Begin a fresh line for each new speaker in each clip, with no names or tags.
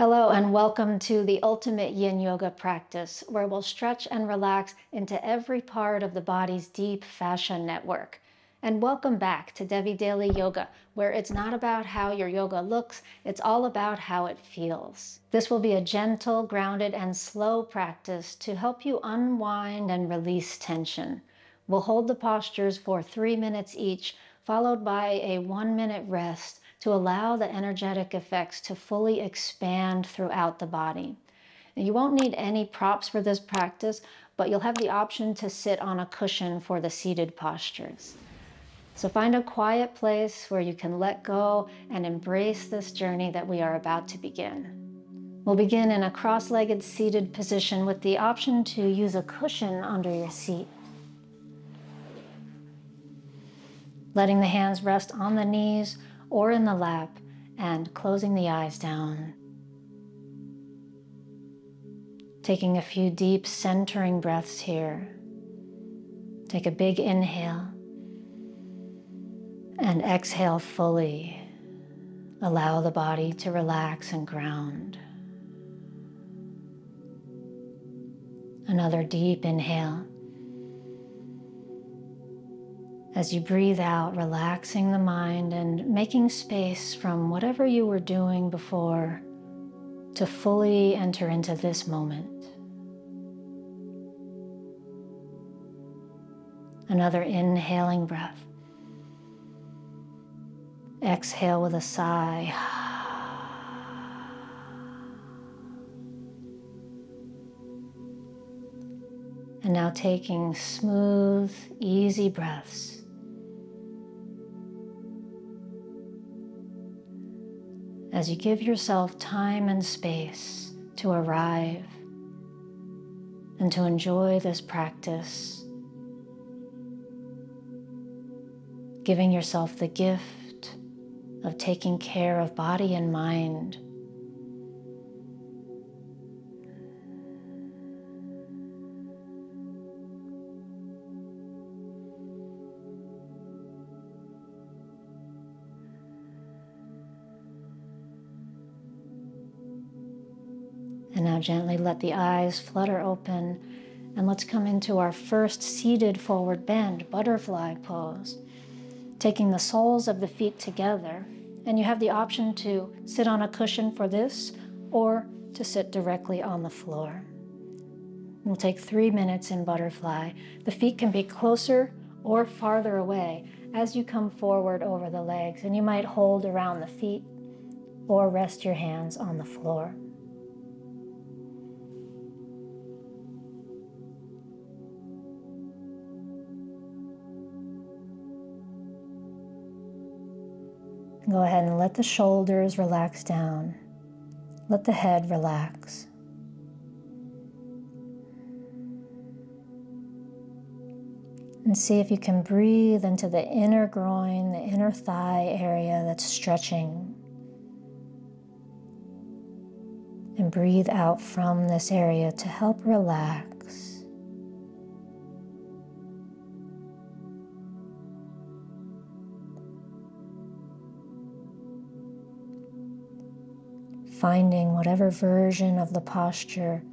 Hello and welcome to the ultimate Yin Yoga practice, where we'll stretch and relax into every part of the body's deep fascia network. And welcome back to Devi Daily Yoga, where it's not about how your yoga looks, it's all about how it feels. This will be a gentle, grounded, and slow practice to help you unwind and release tension. We'll hold the postures for 3 minutes each, followed by a 1-minute rest to allow the energetic effects to fully expand throughout the body. And you won't need any props for this practice, but you'll have the option to sit on a cushion for the seated postures. So find a quiet place where you can let go and embrace this journey that we are about to begin. We'll begin in a cross-legged seated position with the option to use a cushion under your seat. Letting the hands rest on the knees or in the lap and closing the eyes down. Taking a few deep centering breaths here. Take a big inhale and exhale fully. Allow the body to relax and ground. Another deep inhale. As you breathe out, relaxing the mind and making space from whatever you were doing before to fully enter into this moment. Another inhaling breath. Exhale with a sigh. And now taking smooth, easy breaths. As you give yourself time and space to arrive and to enjoy this practice, giving yourself the gift of taking care of body and mind. And now gently let the eyes flutter open, and let's come into our first seated forward bend, butterfly pose. Taking the soles of the feet together, and you have the option to sit on a cushion for this or to sit directly on the floor. We'll take 3 minutes in butterfly. The feet can be closer or farther away as you come forward over the legs, and you might hold around the feet or rest your hands on the floor. Go ahead and let the shoulders relax down. Let the head relax. And see if you can breathe into the inner groin, the inner thigh area that's stretching. And breathe out from this area to help relax. Finding whatever version of the posture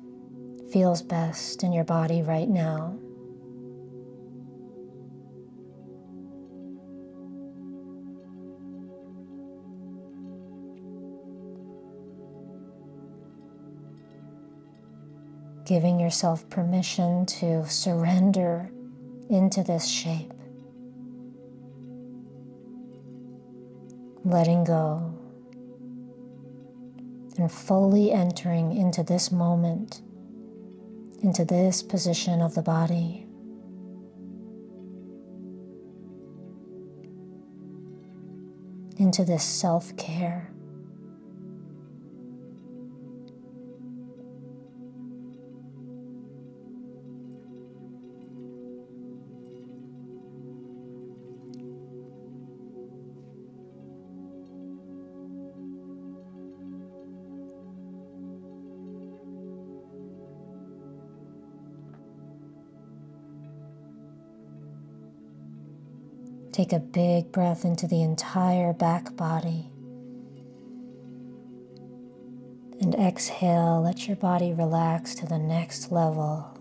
feels best in your body right now. Giving yourself permission to surrender into this shape. Letting go. And fully entering into this moment, into this position of the body. Into this self-care. Take a big breath into the entire back body. And exhale, let your body relax to the next level.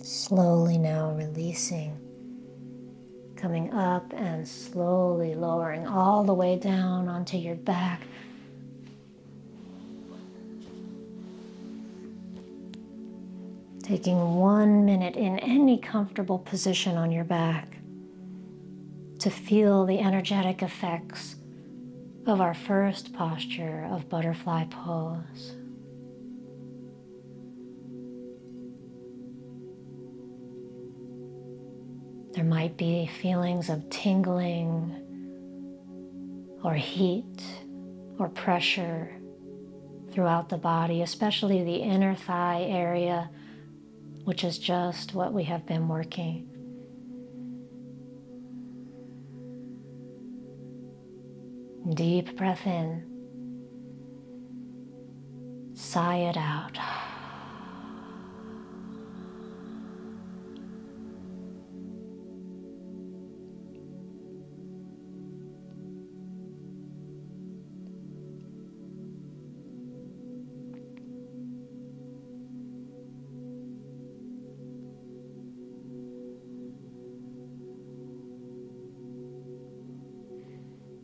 Slowly now releasing, coming up and slowly lowering all the way down onto your back. Taking 1 minute in any comfortable position on your back to feel the energetic effects of our first posture of butterfly pose. There might be feelings of tingling or heat or pressure throughout the body, especially the inner thigh area, which is just what we have been working. Deep breath in, sigh it out.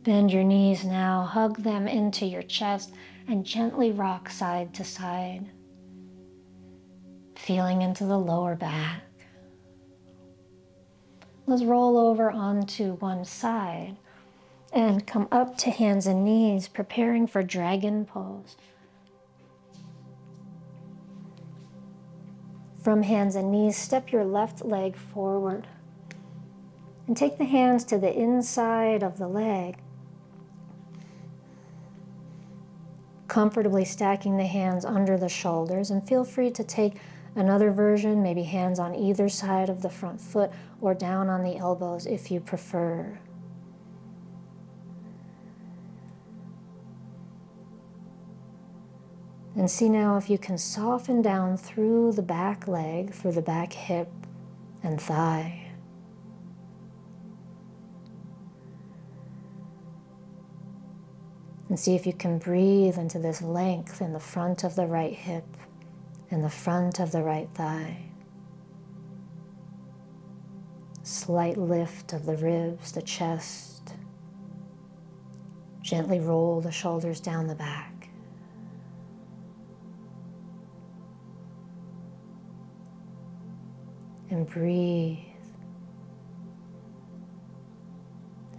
Bend your knees now, hug them into your chest, and gently rock side to side, feeling into the lower back. Let's roll over onto one side and come up to hands and knees, preparing for dragon pose. From hands and knees, step your left leg forward and take the hands to the inside of the leg, comfortably stacking the hands under the shoulders, and feel free to take another version, maybe hands on either side of the front foot or down on the elbows if you prefer. And see now if you can soften down through the back leg, through the back hip and thigh. And see if you can breathe into this length in the front of the right hip and the front of the right thigh. Slight lift of the ribs, the chest. Gently roll the shoulders down the back. And breathe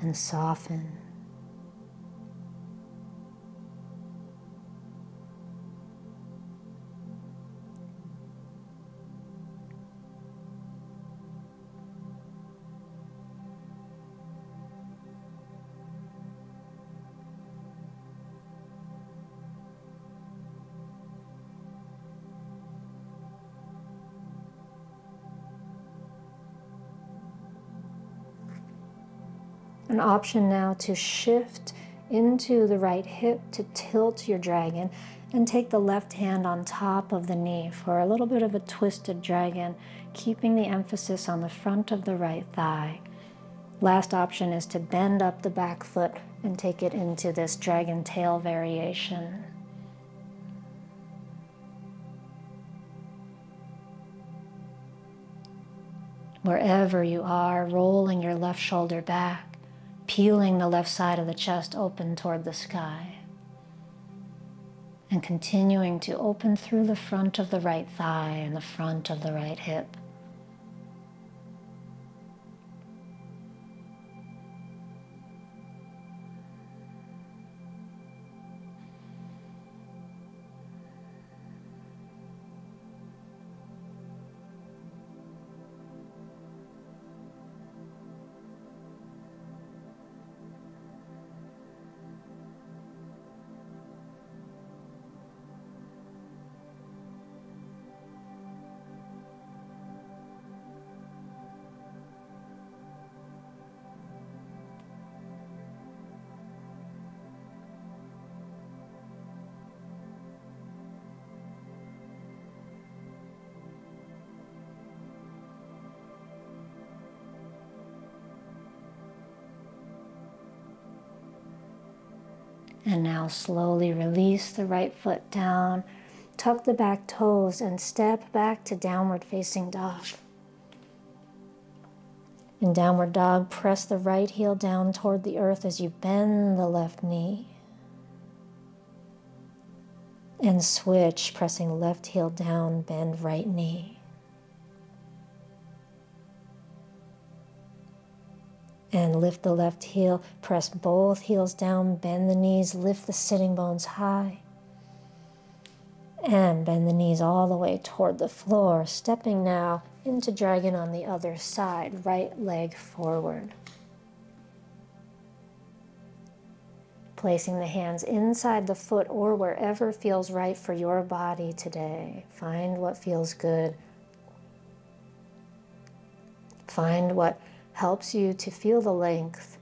and soften. An option now to shift into the right hip to tilt your dragon and take the left hand on top of the knee for a little bit of a twisted dragon, keeping the emphasis on the front of the right thigh. Last option is to bend up the back foot and take it into this dragon tail variation. Wherever you are, rolling your left shoulder back, peeling the left side of the chest open toward the sky, and continuing to open through the front of the right thigh and the front of the right hip. And now slowly release the right foot down, tuck the back toes, and step back to downward facing dog. In downward dog, press the right heel down toward the earth as you bend the left knee. And switch, pressing left heel down, bend right knee. And lift the left heel, press both heels down, bend the knees, lift the sitting bones high. And bend the knees all the way toward the floor, stepping now into dragon on the other side, right leg forward. Placing the hands inside the foot or wherever feels right for your body today. Find what feels good. Find what helps you to feel the length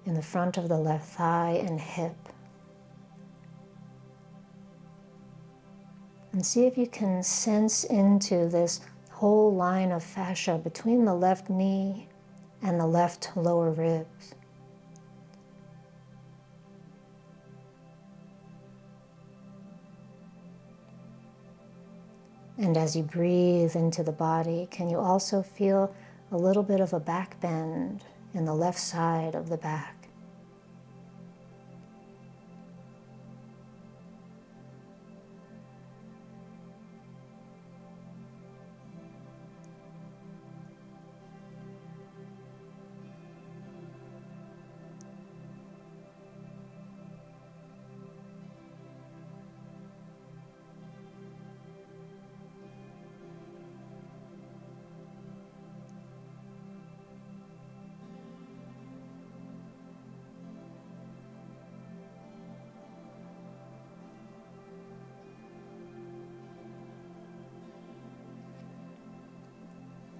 in the front of the left thigh and hip. And see if you can sense into this whole line of fascia between the left knee and the left lower ribs. And as you breathe into the body, can you also feel a little bit of a back bend in the left side of the back?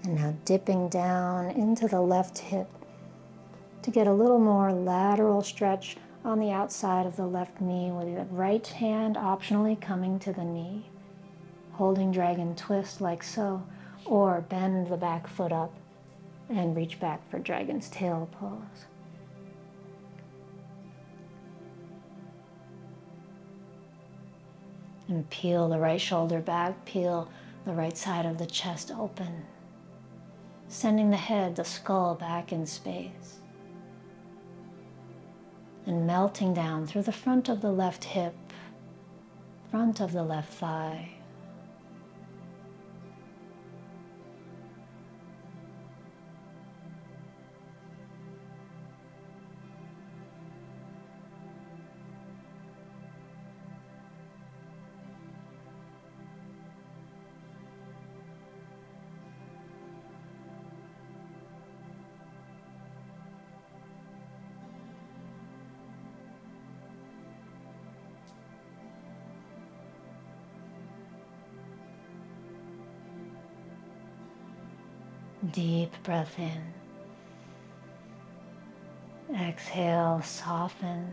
And now dipping down into the left hip to get a little more lateral stretch on the outside of the left knee with the right hand optionally coming to the knee. Holding dragon twist like so, or bend the back foot up and reach back for dragon's tail pose. And peel the right shoulder back, peel the right side of the chest open, sending the head, the skull back in space. And melting down through the front of the left hip, front of the left thigh. Deep breath in. Exhale, soften.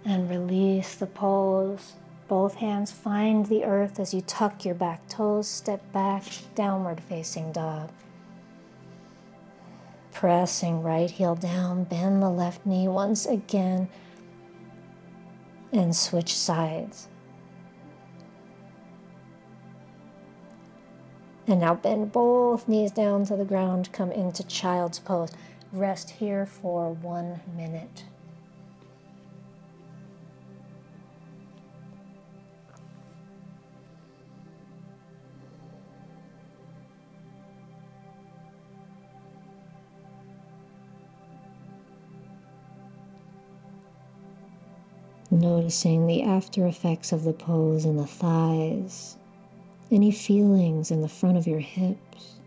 And release the pose. Both hands find the earth as you tuck your back toes, step back, downward facing dog. Pressing right heel down, bend the left knee once again, and switch sides. And now bend both knees down to the ground, come into child's pose. Rest here for 1 minute. Noticing the after effects of the pose in the thighs, any feelings in the front of your hips.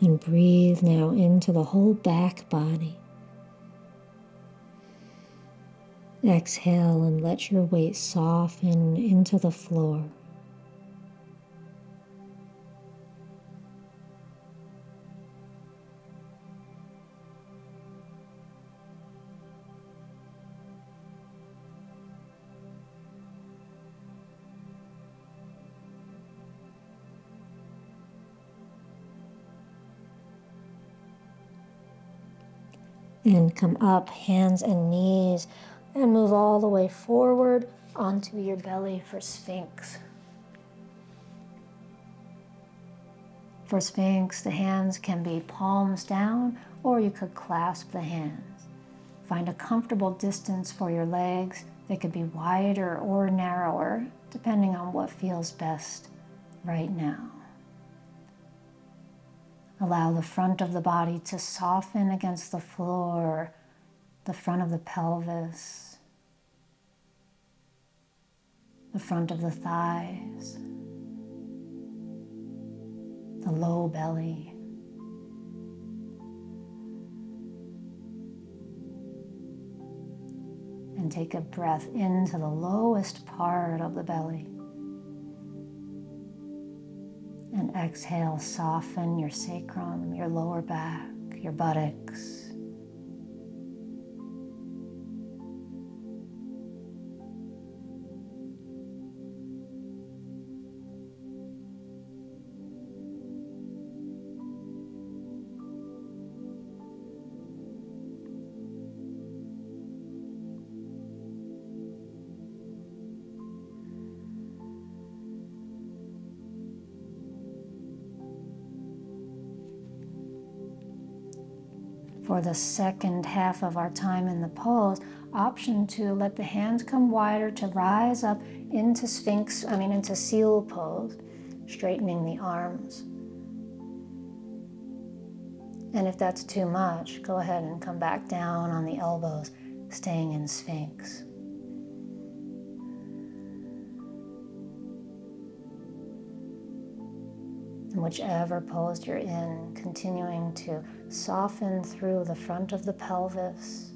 And breathe now into the whole back body. Exhale and let your weight soften into the floor. And come up, hands and knees, and move all the way forward onto your belly for Sphinx. For Sphinx, the hands can be palms down, or you could clasp the hands. Find a comfortable distance for your legs. They could be wider or narrower, depending on what feels best right now. Allow the front of the body to soften against the floor, the front of the pelvis, the front of the thighs, the low belly. And take a breath into the lowest part of the belly. And exhale, soften your sacrum, your lower back, your buttocks. For the second half of our time in the pose, option to let the hands come wider to rise up into into seal pose, straightening the arms. And if that's too much, go ahead and come back down on the elbows, staying in Sphinx. In whichever pose you're in, continuing to soften through the front of the pelvis,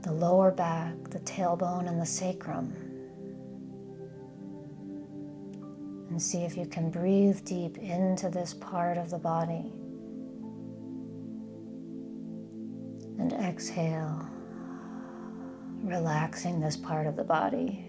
the lower back, the tailbone, and the sacrum. And see if you can breathe deep into this part of the body. And exhale, relaxing this part of the body.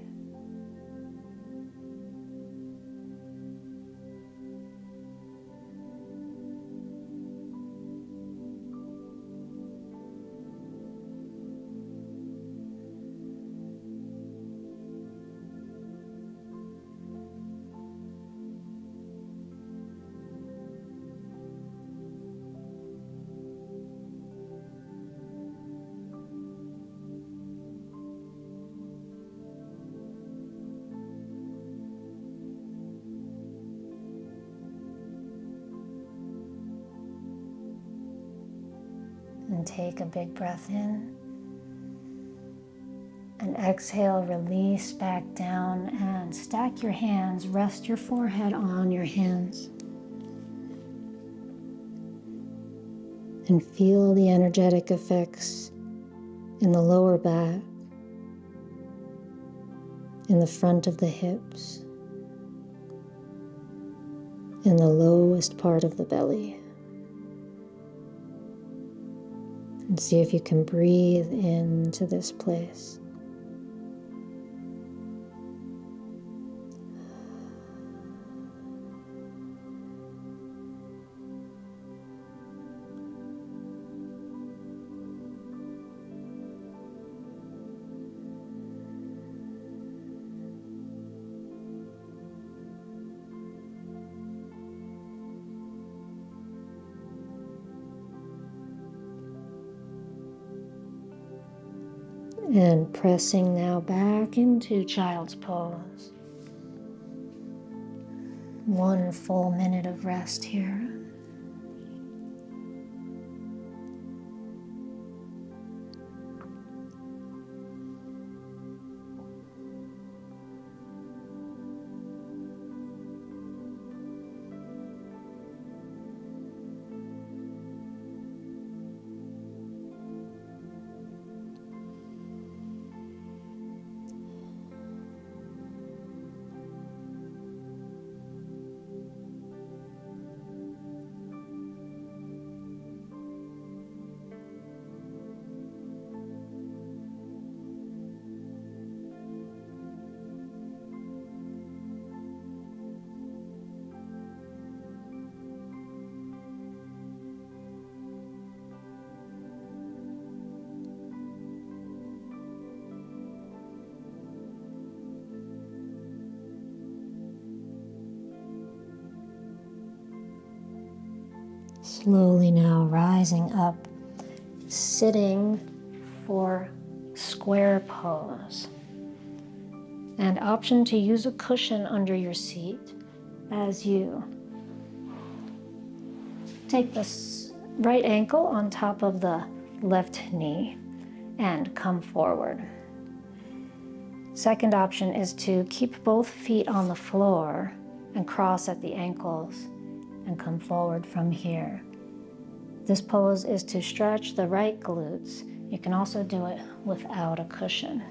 And take a big breath in. And exhale, release back down and stack your hands. Rest your forehead on your hands. And feel the energetic effects in the lower back, in the front of the hips, in the lowest part of the belly. And see if you can breathe into this place. And pressing now back into child's pose. 1 full minute of rest here. Slowly now rising up, sitting for square pose. And option to use a cushion under your seat as you take the right ankle on top of the left knee and come forward. Second option is to keep both feet on the floor and cross at the ankles and come forward from here. This pose is to stretch the right glutes. You can also do it without a cushion.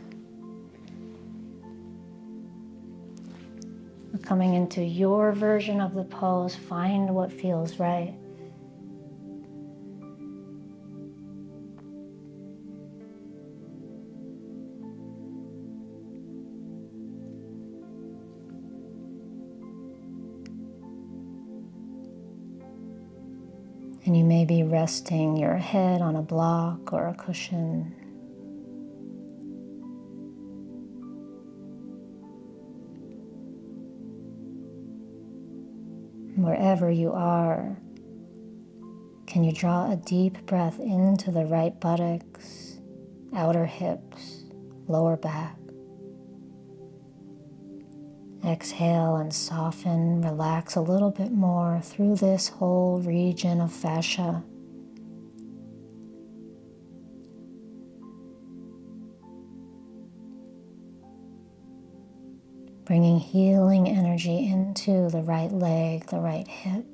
Coming into your version of the pose, find what feels right. And you may be resting your head on a block or a cushion. Wherever you are, can you draw a deep breath into the right buttocks, outer hips, lower back? Exhale and soften, relax a little bit more through this whole region of fascia. Bringing healing energy into the right leg, the right hip.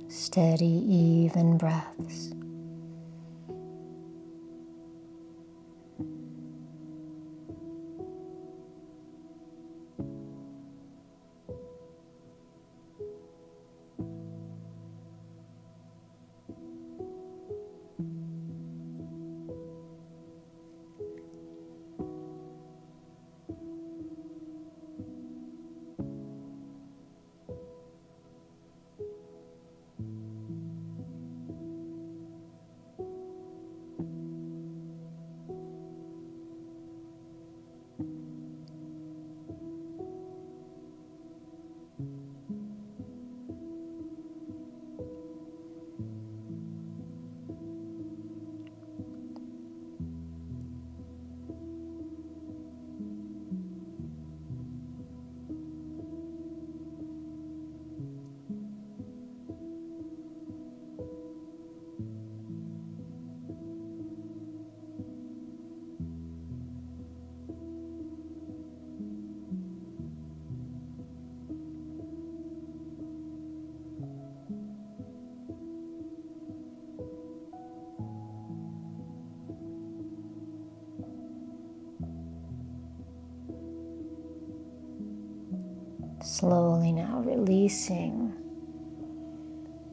Steady, even breaths. Slowly now releasing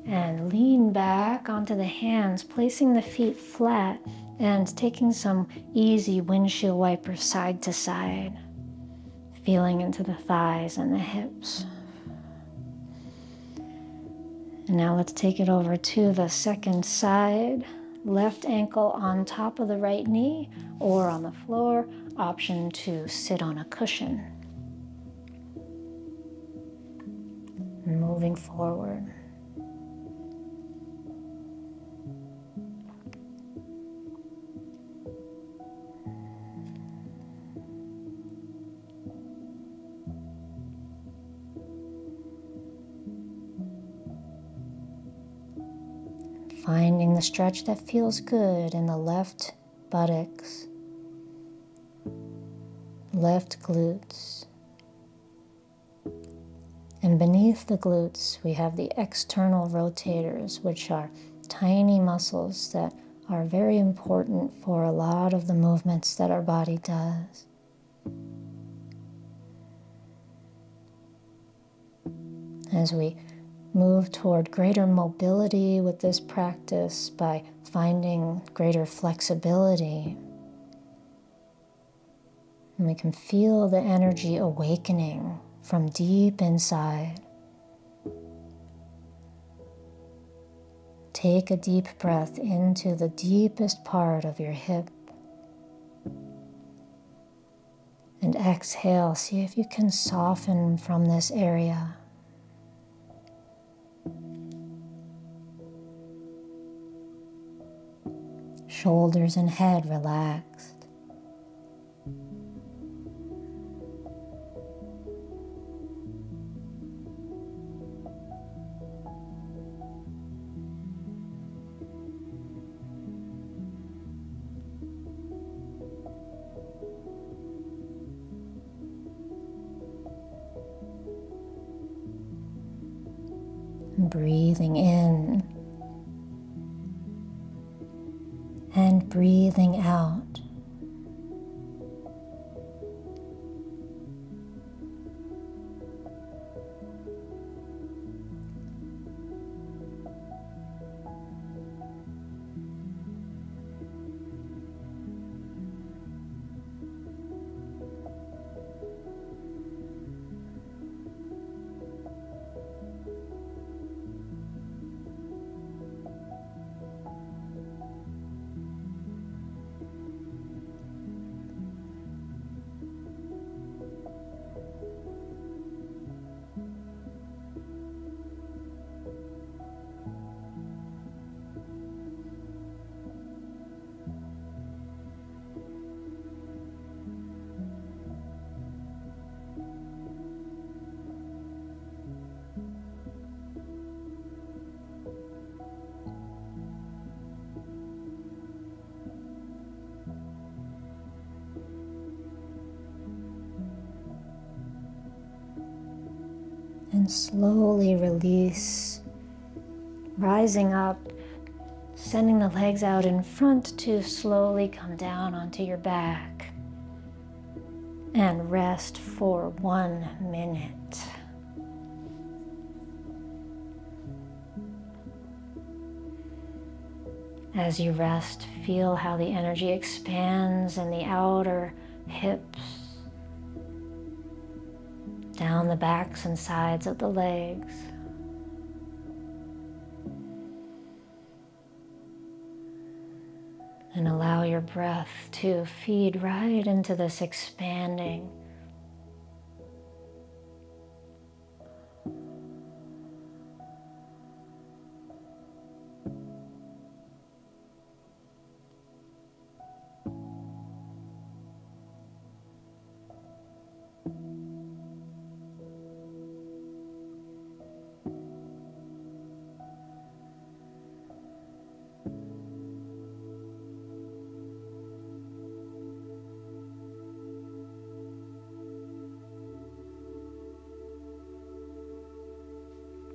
and lean back onto the hands, placing the feet flat and taking some easy windshield wiper side to side, feeling into the thighs and the hips. And now let's take it over to the second side. Left ankle on top of the right knee or on the floor. Option to sit on a cushion. Moving forward. Finding the stretch that feels good in the left buttocks, left glutes. And beneath the glutes, we have the external rotators, which are tiny muscles that are very important for a lot of the movements that our body does. As we move toward greater mobility with this practice by finding greater flexibility. And we can feel the energy awakening from deep inside. Take a deep breath into the deepest part of your hip. And exhale, see if you can soften from this area. Shoulders and head relaxed. Breathing in and breathing out. And slowly release, rising up, sending the legs out in front to slowly come down onto your back. And rest for 1 minute. As you rest, feel how the energy expands in the outer hips, down the backs and sides of the legs. And allow your breath to feed right into this expanding.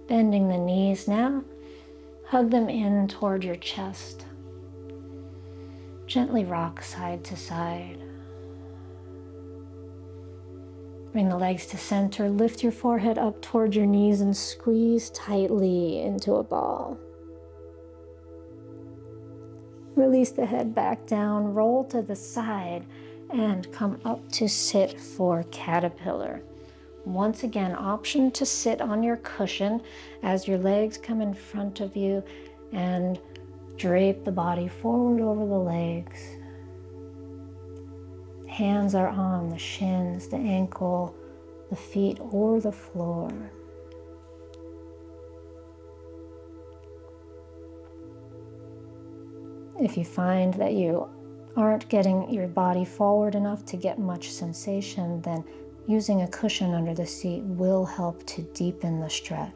Bending the knees now, hug them in toward your chest. Gently rock side to side. Bring the legs to center, lift your forehead up toward your knees and squeeze tightly into a ball. Release the head back down, roll to the side, and come up to sit for caterpillar. Once again, option to sit on your cushion as your legs come in front of you and drape the body forward over the legs. Hands are on the shins, the ankle, the feet, or the floor. If you find that you aren't getting your body forward enough to get much sensation, then using a cushion under the seat will help to deepen the stretch.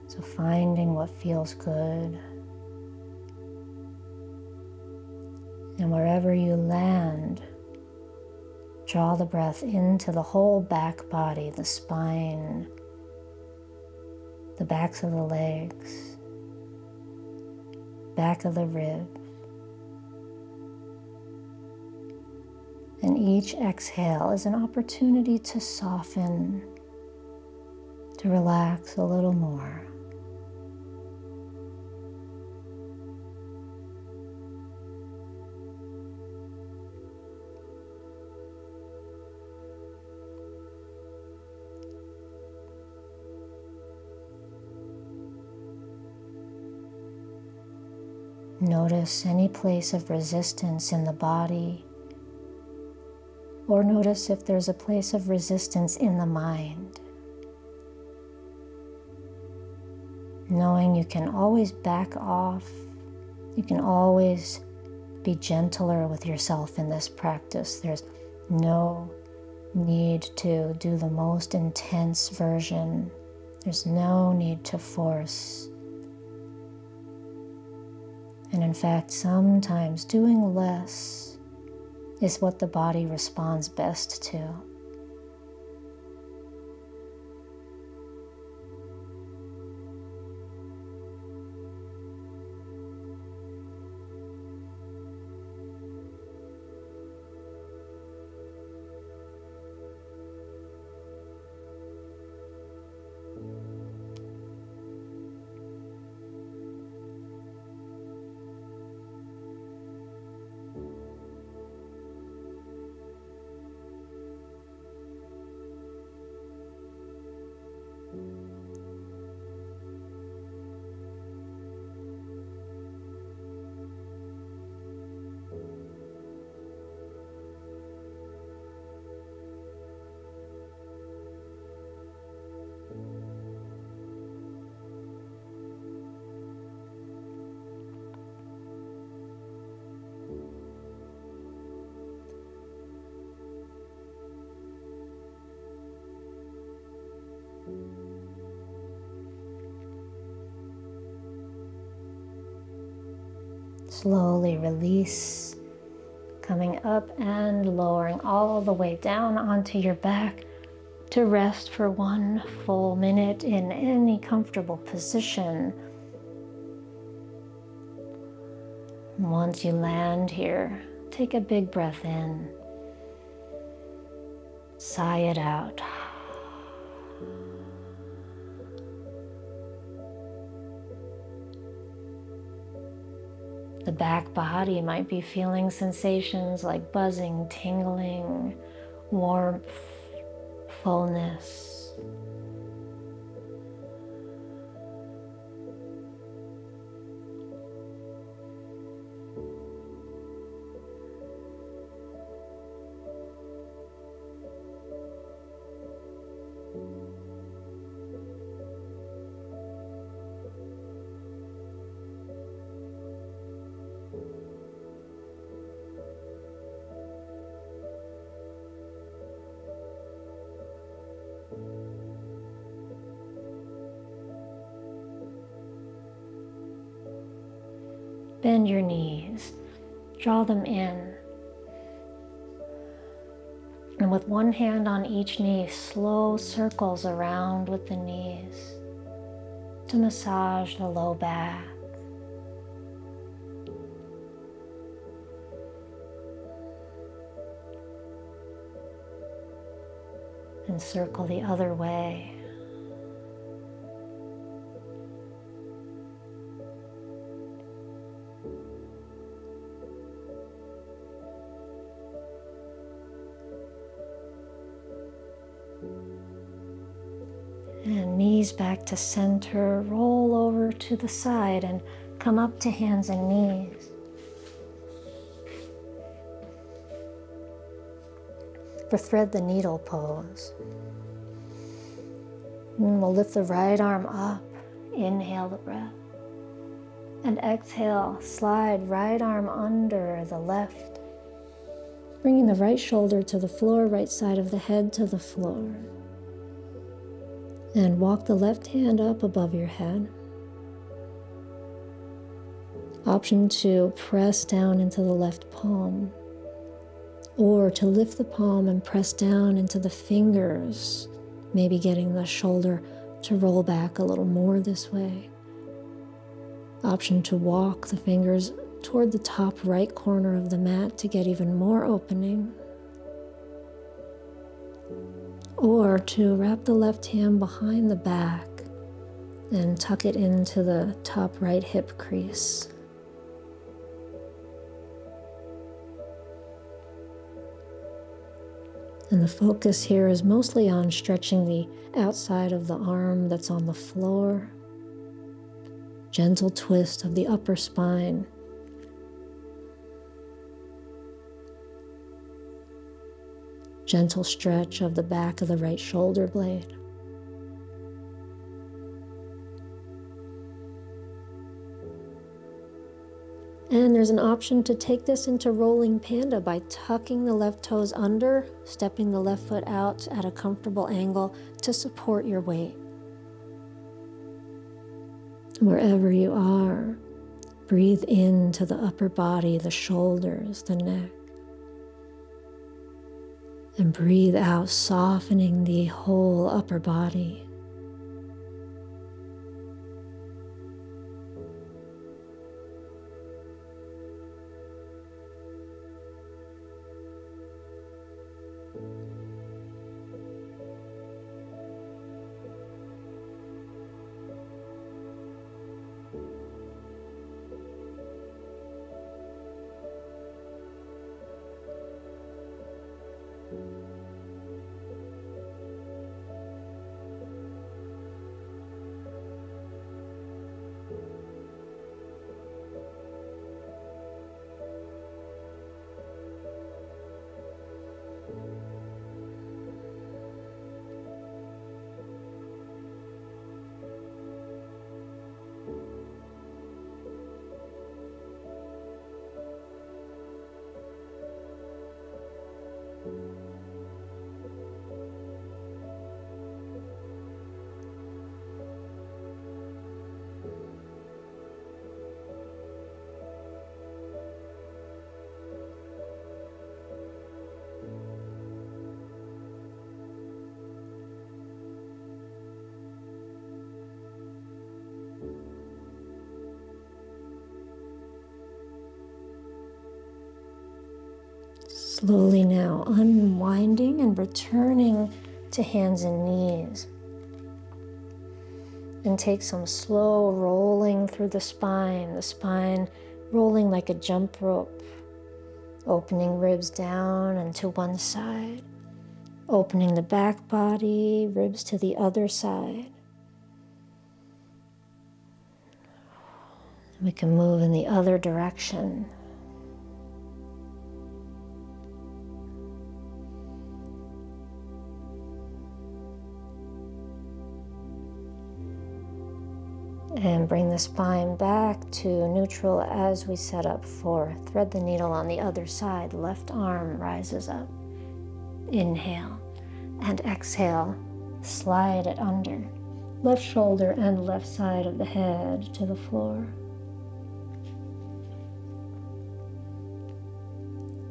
So finding what feels good. And wherever you land, draw the breath into the whole back body, the spine, the backs of the legs, back of the ribs. And each exhale is an opportunity to soften, to relax a little more. Notice any place of resistance in the body, or notice if there's a place of resistance in the mind. Knowing you can always back off, you can always be gentler with yourself in this practice. There's no need to do the most intense version. There's no need to force. And in fact, sometimes doing less is what the body responds best to. Slowly release, coming up and lowering all the way down onto your back to rest for 1 full minute in any comfortable position. Once you land here, take a big breath in. Sigh it out. The back body might be feeling sensations like buzzing, tingling, warmth, fullness. Bend your knees, draw them in, and with one hand on each knee, slow circles around with the knees to massage the low back. And circle the other way. And knees back to center, roll over to the side and come up to hands and knees. For thread the needle pose. And we'll lift the right arm up, inhale the breath. And exhale, slide right arm under the left, bringing the right shoulder to the floor, right side of the head to the floor. And walk the left hand up above your head. Option to press down into the left palm, or to lift the palm and press down into the fingers, maybe getting the shoulder to roll back a little more this way. Option to walk the fingers toward the top right corner of the mat to get even more opening. or to wrap the left hand behind the back and tuck it into the top right hip crease. And the focus here is mostly on stretching the outside of the arm that's on the floor, gentle twist of the upper spine, gentle stretch of the back of the right shoulder blade. And there's an option to take this into rolling panda by tucking the left toes under, stepping the left foot out at a comfortable angle to support your weight. Wherever you are, breathe into the upper body, the shoulders, the neck. And breathe out, softening the whole upper body. Slowly now unwinding and returning to hands and knees. And take some slow rolling through the spine rolling like a jump rope, opening ribs down and to one side, opening the back body, ribs to the other side. We can move in the other direction. And bring the spine back to neutral as we set up for thread the needle on the other side. Left arm rises up. Inhale and exhale, slide it under. Left shoulder and left side of the head to the floor.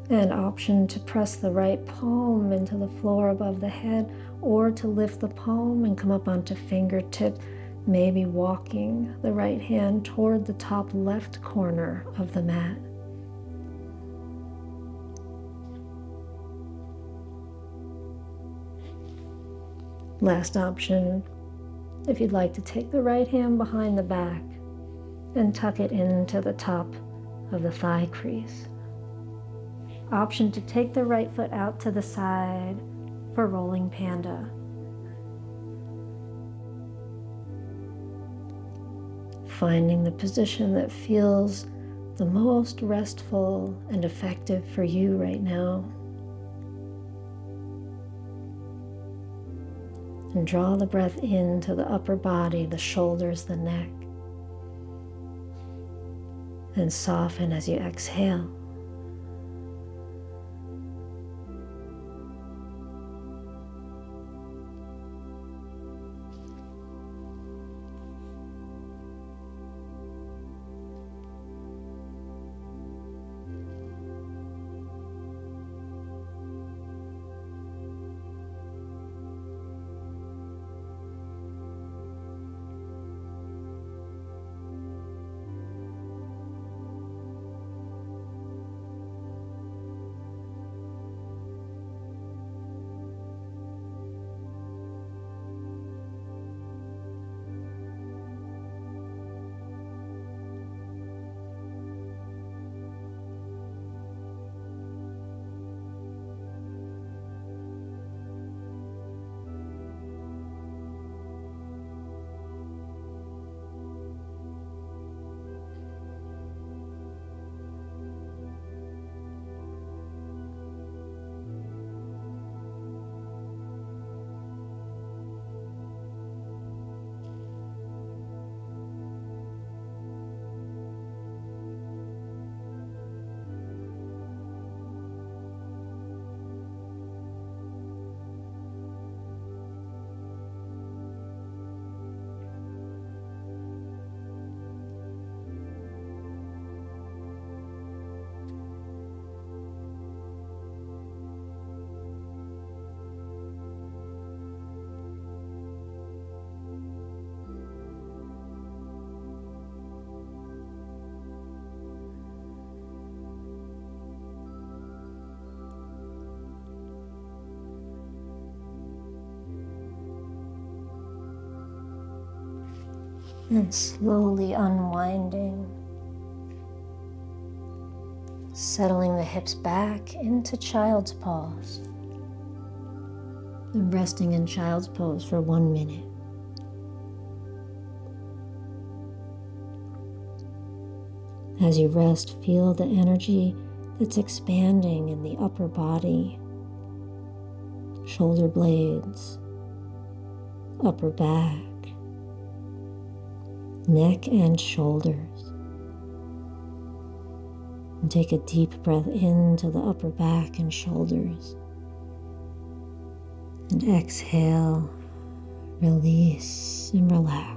An option to press the right palm into the floor above the head, or to lift the palm and come up onto fingertips, maybe walking the right hand toward the top left corner of the mat. Last option, if you'd like to take the right hand behind the back and tuck it into the top of the thigh crease. Option to take the right foot out to the side for rolling panda. Finding the position that feels the most restful and effective for you right now. And draw the breath into the upper body, the shoulders, the neck. And soften as you exhale. And slowly unwinding, settling the hips back into child's pose. And resting in child's pose for 1 minute. As you rest, feel the energy that's expanding in the upper body, shoulder blades, upper back, neck and shoulders. And take a deep breath into the upper back and shoulders. And exhale, release and relax.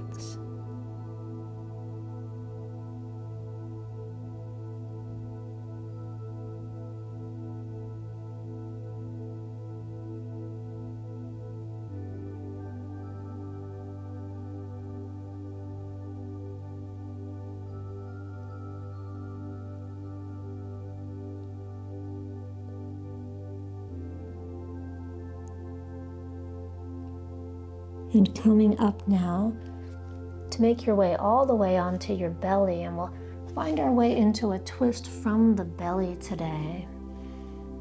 And coming up now to make your way all the way onto your belly, and we'll find our way into a twist from the belly today.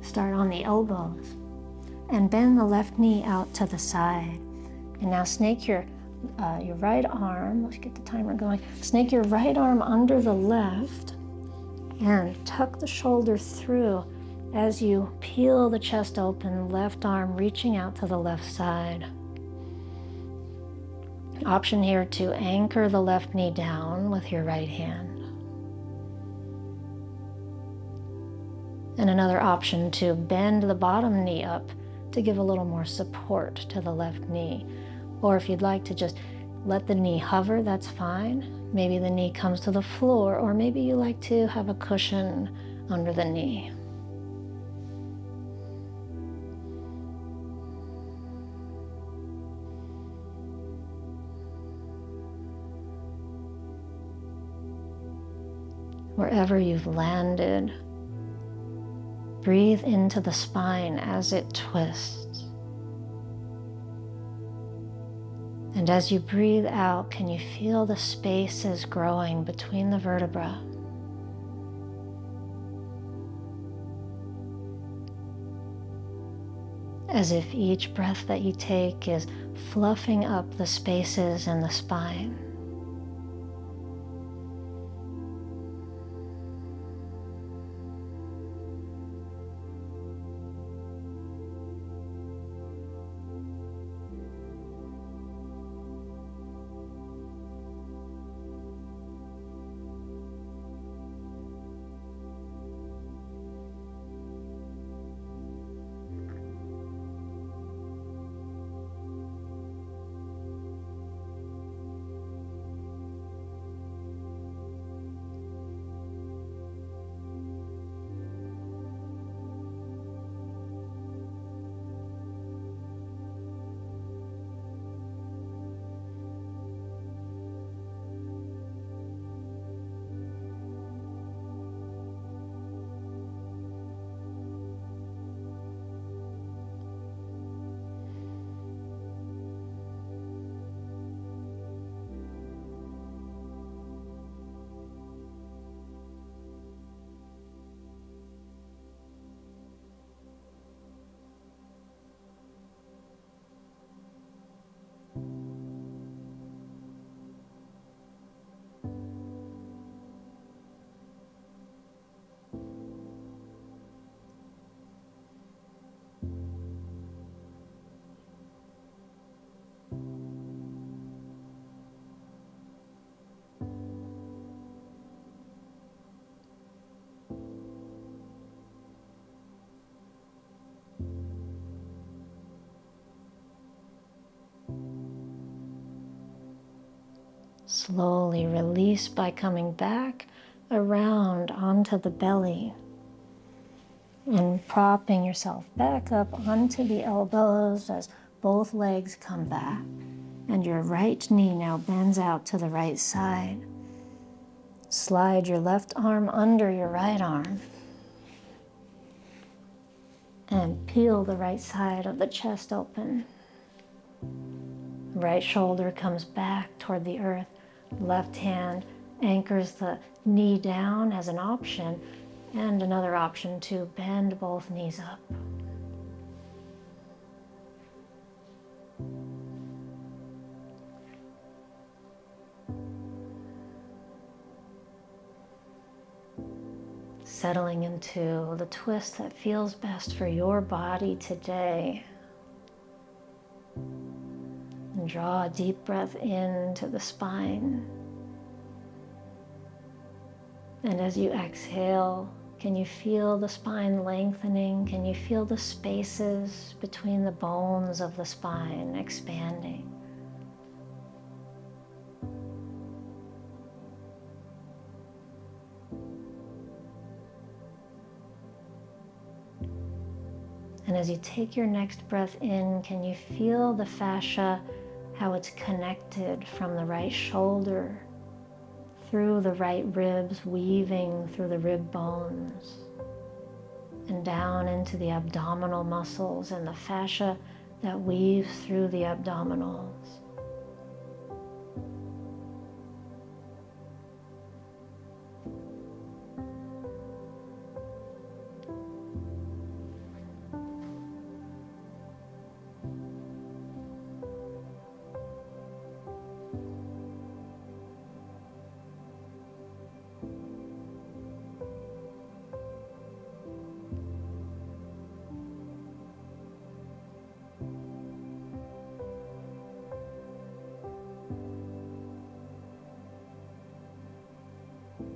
Start on the elbows and bend the left knee out to the side. And now snake your right arm. Let's get the timer going. Snake your right arm under the left and tuck the shoulder through as you peel the chest open, left arm reaching out to the left side. Option here to anchor the left knee down with your right hand. And another option to bend the bottom knee up to give a little more support to the left knee. Or if you'd like to just let the knee hover, that's fine. Maybe the knee comes to the floor, or maybe you like to have a cushion under the knee. Wherever you've landed, breathe into the spine as it twists. And as you breathe out, can you feel the spaces growing between the vertebrae? As if each breath that you take is fluffing up the spaces in the spine. Slowly release by coming back around onto the belly and propping yourself back up onto the elbows as both legs come back. And your right knee now bends out to the right side. Slide your left arm under your right arm and peel the right side of the chest open. Right shoulder comes back toward the earth. Left hand anchors the knee down as an option, and another option to bend both knees up. Settling into the twist that feels best for your body today. And draw a deep breath into the spine. And as you exhale, can you feel the spine lengthening? Can you feel the spaces between the bones of the spine expanding? And as you take your next breath in, can you feel the fascia, how it's connected from the right shoulder through the right ribs, weaving through the rib bones and down into the abdominal muscles and the fascia that weaves through the abdominals.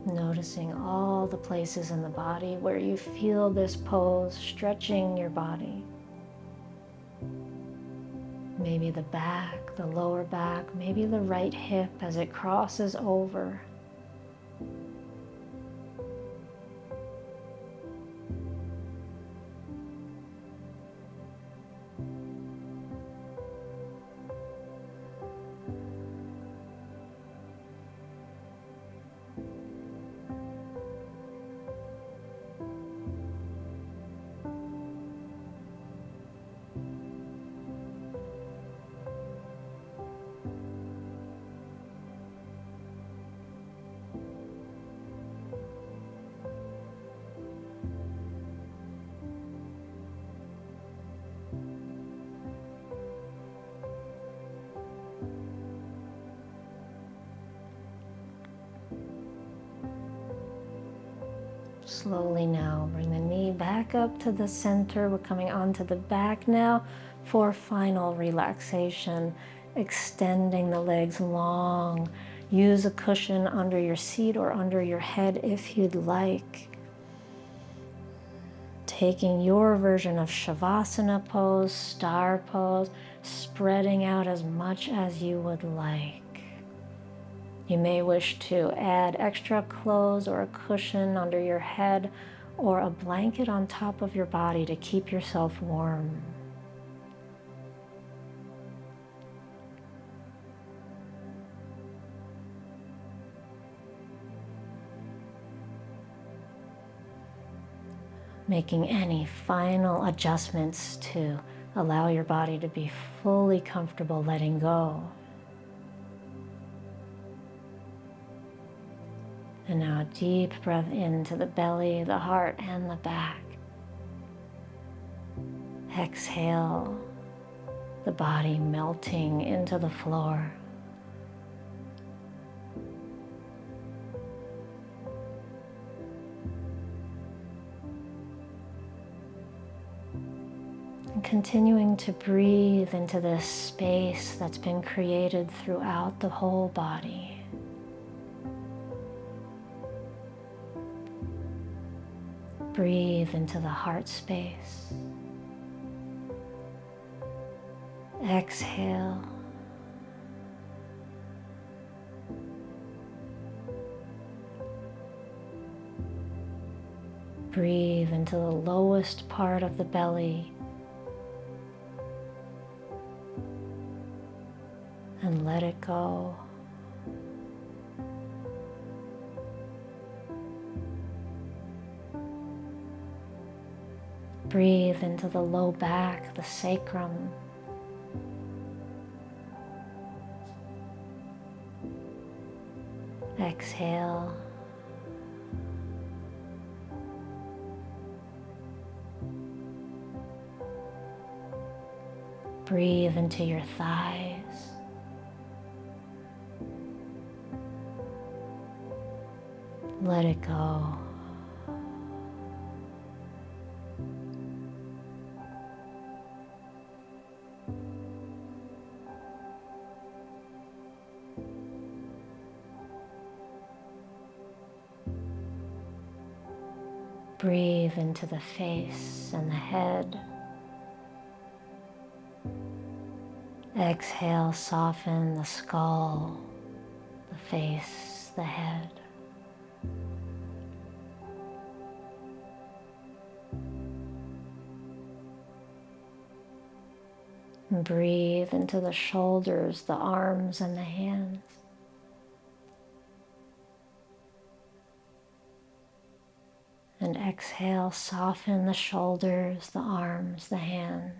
Noticing all the places in the body where you feel this pose stretching your body. Maybe the back, the lower back, maybe the right hip as it crosses over. Slowly now, bring the knee back up to the center. We're coming onto the back now for final relaxation, extending the legs long. Use a cushion under your seat or under your head if you'd like. Taking your version of Shavasana pose, star pose, spreading out as much as you would like. You may wish to add extra clothes or a cushion under your head or a blanket on top of your body to keep yourself warm. Making any final adjustments to allow your body to be fully comfortable letting go. And now a deep breath into the belly, the heart, and the back. Exhale, the body melting into the floor. And continuing to breathe into this space that's been created throughout the whole body. Breathe into the heart space. Exhale. Breathe into the lowest part of the belly. And let it go. Breathe into the low back, the sacrum. Exhale. Breathe into your thighs. Let it go. Breathe into the face and the head. Exhale, soften the skull, the face, the head. And breathe into the shoulders, the arms, and the hands. And exhale, soften the shoulders, the arms, the hands.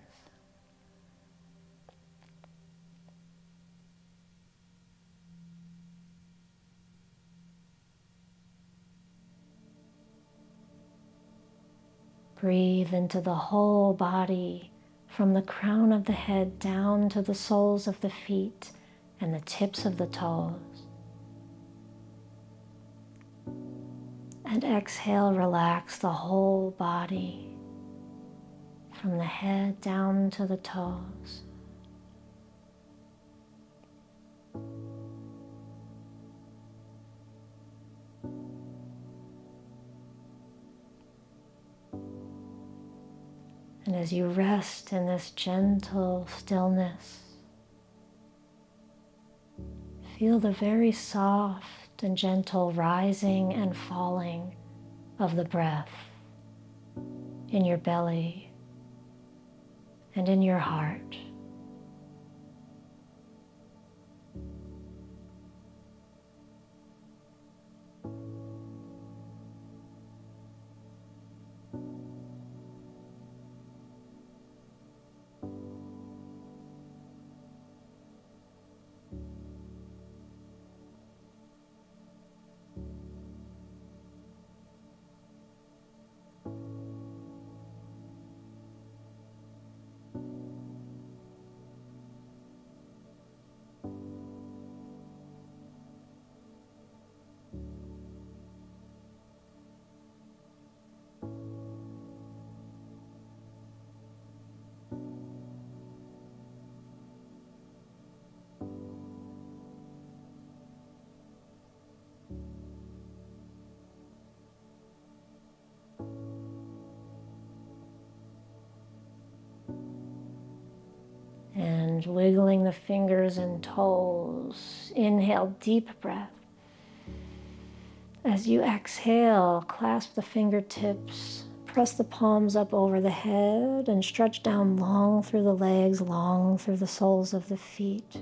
Breathe into the whole body, from the crown of the head down to the soles of the feet and the tips of the toes. And exhale, relax the whole body, from the head down to the toes. And as you rest in this gentle stillness, feel the very soft and gentle rising and falling of the breath in your belly and in your heart. And wiggling the fingers and toes, inhale, deep breath. As you exhale, clasp the fingertips, press the palms up over the head, and stretch down long through the legs, long through the soles of the feet.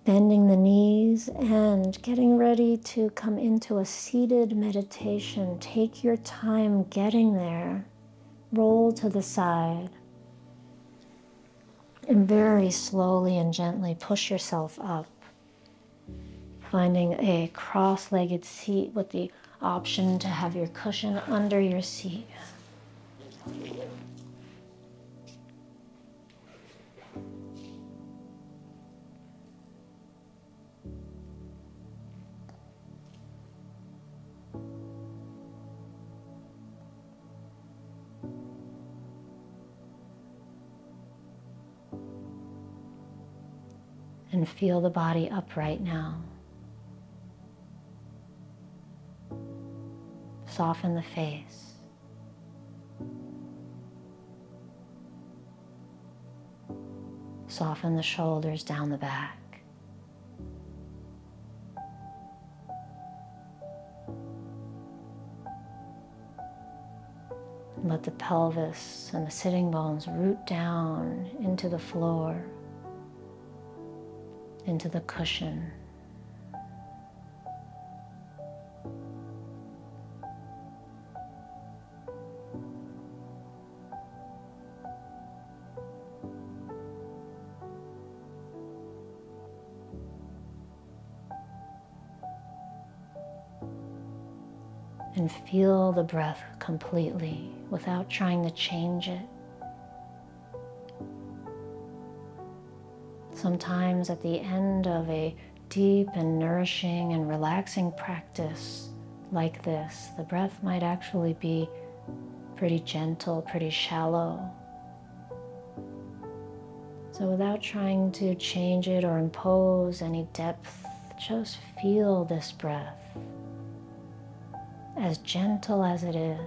Bending the knees and getting ready to come into a seated meditation. Take your time getting there. Roll to the side. And very slowly and gently push yourself up, finding a cross-legged seat with the option to have your cushion under your seat. And feel the body upright now. Soften the face. Soften the shoulders down the back. Let the pelvis and the sitting bones root down into the floor, into the cushion. and feel the breath completely without trying to change it. Sometimes at the end of a deep and nourishing and relaxing practice like this, the breath might actually be pretty gentle, pretty shallow. So without trying to change it or impose any depth, just feel this breath as gentle as it is.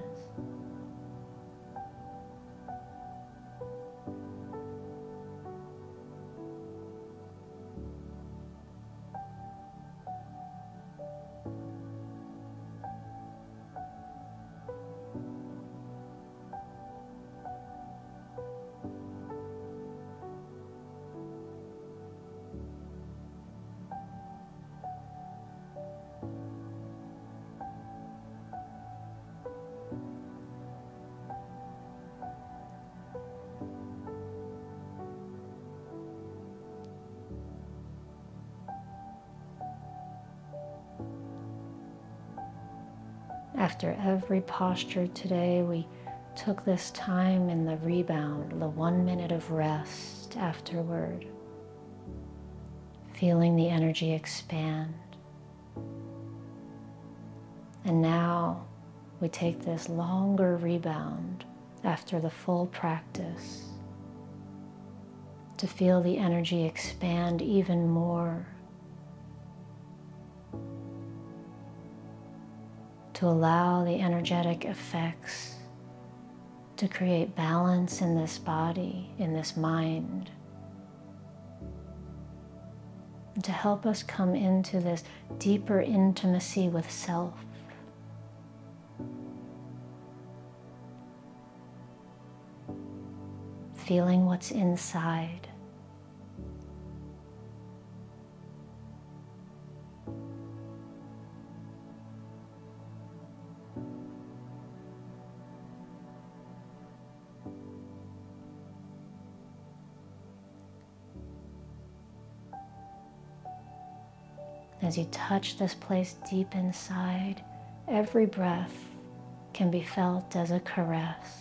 After every posture today, we took this time in the rebound, the 1 minute of rest afterward, feeling the energy expand. And now we take this longer rebound after the full practice to feel the energy expand even more, to allow the energetic effects to create balance in this body, in this mind, and to help us come into this deeper intimacy with self. Feeling what's inside. As you touch this place deep inside, every breath can be felt as a caress.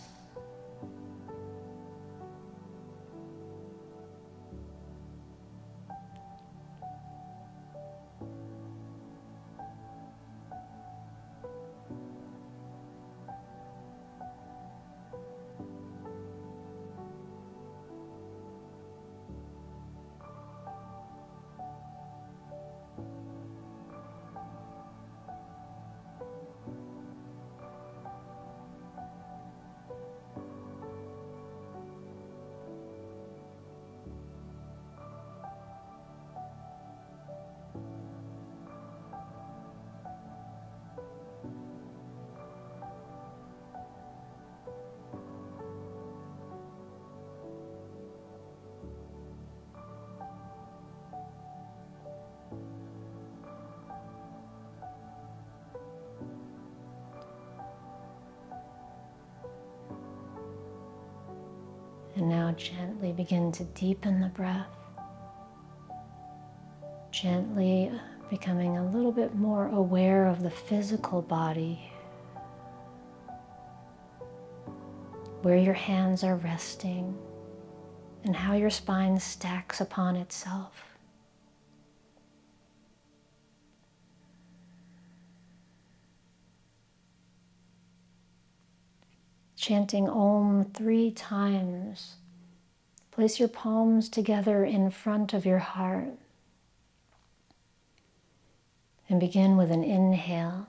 And now gently begin to deepen the breath, gently becoming a little bit more aware of the physical body, where your hands are resting and how your spine stacks upon itself. Chanting Om 3 times. Place your palms together in front of your heart. And begin with an inhale.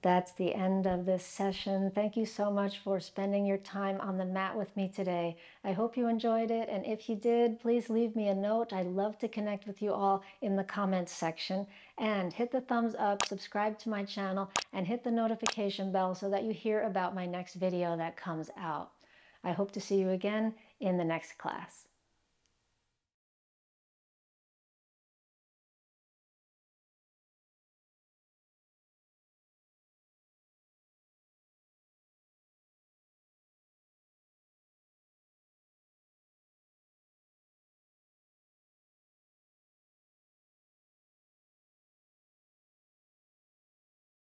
That's the end of this session. Thank you so much for spending your time on the mat with me today. I hope you enjoyed it, and if you did, please leave me a note. I'd love to connect with you all in the comments section. And hit the thumbs up, subscribe to my channel, and hit the notification bell so that you hear about my next video that comes out. I hope to see you again in the next class.